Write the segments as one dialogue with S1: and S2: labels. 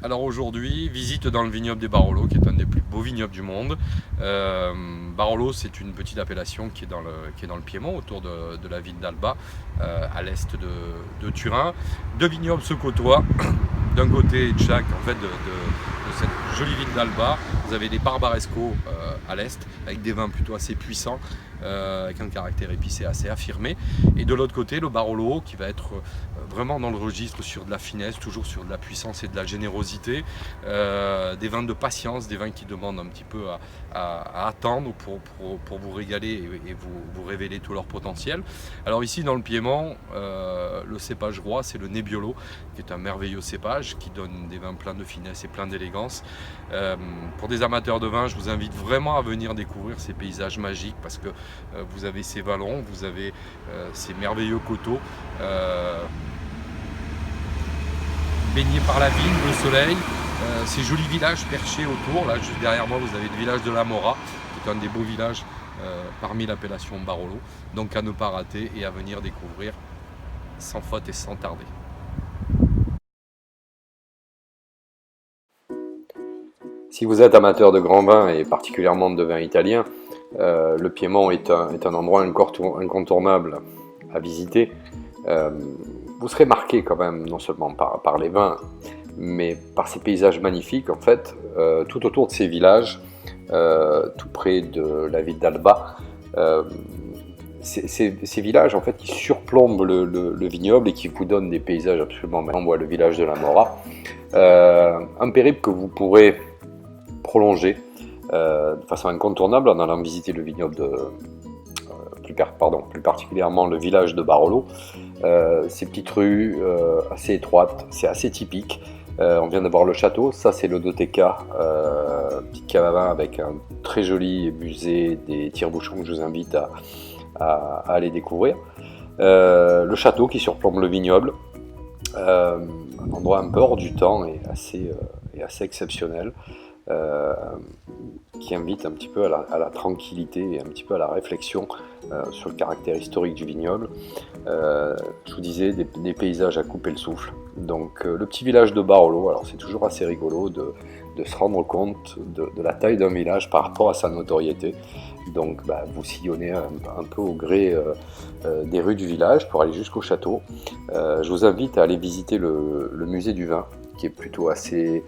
S1: Alors aujourd'hui, visite dans le vignoble des Barolo, qui est un des plus beaux vignobles du monde. Barolo, c'est une petite appellation qui est dans le Piémont, autour de la ville d'Alba, à l'est de Turin. Deux vignobles se côtoient. D'un côté de chaque, en fait, de cette jolie ville d'Alba, vous avez les Barbaresco à l'est, avec des vins plutôt assez puissants, avec un caractère épicé assez affirmé. Et de l'autre côté, le Barolo, qui va être vraiment dans le registre sur de la finesse, toujours sur de la puissance et de la générosité, des vins de patience, des vins qui demandent un petit peu à attendre pour vous régaler et vous révéler tout leur potentiel. Alors ici dans le Piémont, le cépage roi, c'est le Nebbiolo, qui est un merveilleux cépage qui donne des vins pleins de finesse et plein d'élégance. Pour des amateurs de vin, je vous invite vraiment à venir découvrir ces paysages magiques, parce que vous avez ces vallons, vous avez ces merveilleux coteaux baignés par la vigne, le soleil, ces jolis villages perchés autour. Là, juste derrière moi, vous avez le village de la Mora, qui est un des beaux villages parmi l'appellation Barolo. Donc à ne pas rater et à venir découvrir sans faute et sans tarder.
S2: Si vous êtes amateur de grand vin et particulièrement de vin italien, le Piémont est un endroit incontournable à visiter. Vous serez marqué quand même, non seulement par les vins, mais par ces paysages magnifiques, en fait, tout autour de ces villages, tout près de la ville d'Alba. Ces villages, en fait, qui surplombent le vignoble et qui vous donnent des paysages absolument magnifiques. On voit le village de la Mora. Un périple que vous pourrez prolonger de façon incontournable en allant visiter le vignoble plus particulièrement le village de Barolo. Ces petites rues assez étroites, c'est assez typique. On vient de voir le château, ça c'est l'Odoteca, petite cave à vin avec un très joli musée des tire-bouchons que je vous invite à aller découvrir. Le château qui surplombe le vignoble, un endroit un peu hors du temps et assez exceptionnel. Qui invite un petit peu à la tranquillité et un petit peu à la réflexion sur le caractère historique du vignoble. Je vous disais, des paysages à couper le souffle. Donc le petit village de Barolo, alors c'est toujours assez rigolo de se rendre compte de la taille d'un village par rapport à sa notoriété. Donc vous sillonnez un peu au gré des rues du village pour aller jusqu'au château. Je vous invite à aller visiter le musée du vin, qui est plutôt assez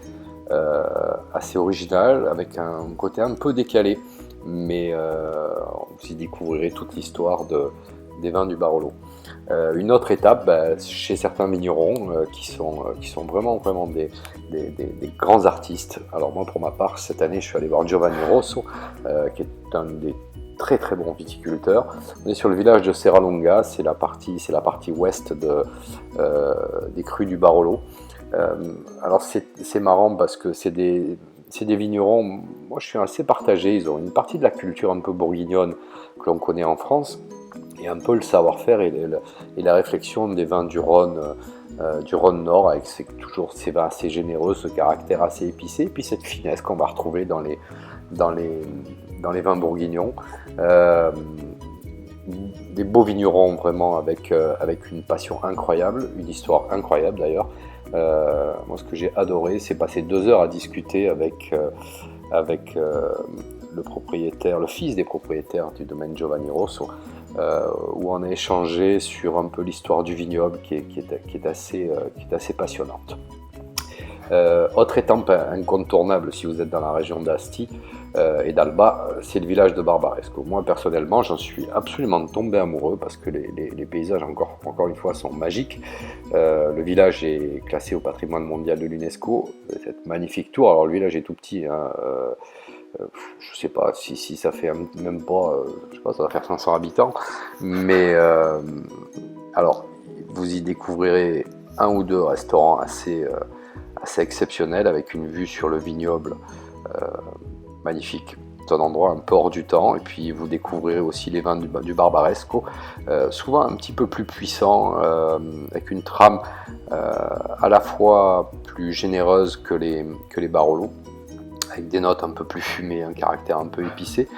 S2: original, avec un côté un peu décalé, mais vous y découvrirez toute l'histoire des vins du Barolo. Une autre étape, chez certains vignerons qui sont vraiment des grands artistes. Alors moi, pour ma part, cette année, je suis allé voir Giovanni Rosso, qui est un des très très bons viticulteurs. On est sur le village de Serralunga, c'est la partie ouest des crus du Barolo. Alors c'est marrant parce que c'est des vignerons, moi je suis assez partagé, ils ont une partie de la culture un peu bourguignonne que l'on connaît en France, et un peu le savoir-faire et la réflexion des vins du Rhône Nord, avec toujours ces vins assez généreux, ce caractère assez épicé, et puis cette finesse qu'on va retrouver dans les vins bourguignons. Des beaux vignerons vraiment avec une passion incroyable, une histoire incroyable d'ailleurs. Moi, ce que j'ai adoré, c'est passer 2 heures à discuter avec le propriétaire, le fils des propriétaires du domaine Giovanni Rosso, où on a échangé sur un peu l'histoire du vignoble qui est assez passionnante. Autre étape incontournable si vous êtes dans la région d'Asti et d'Alba, c'est le village de Barbaresco. Moi personnellement, j'en suis absolument tombé amoureux parce que les paysages encore une fois sont magiques. Le village est classé au patrimoine mondial de l'UNESCO. Cette magnifique tour, alors le village est tout petit, hein, je sais pas si ça fait même pas, je sais pas, ça va faire 500 habitants, mais alors vous y découvrirez un ou deux restaurants assez exceptionnels avec une vue sur le vignoble magnifique. C'est un endroit un peu hors du temps, et puis vous découvrirez aussi les vins du Barbaresco, souvent un petit peu plus puissants, avec une trame à la fois plus généreuse que les Barolo, avec des notes un peu plus fumées, un caractère un peu épicé.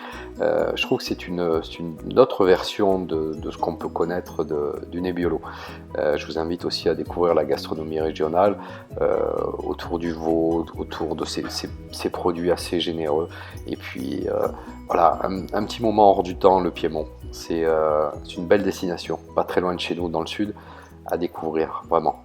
S2: Je trouve que c'est une autre version de ce qu'on peut connaître du Nebbiolo. Je vous invite aussi à découvrir la gastronomie régionale autour du veau, autour de ces produits assez généreux. Et puis voilà, un petit moment hors du temps, le Piémont. C'est une belle destination, pas très loin de chez nous dans le sud, à découvrir vraiment.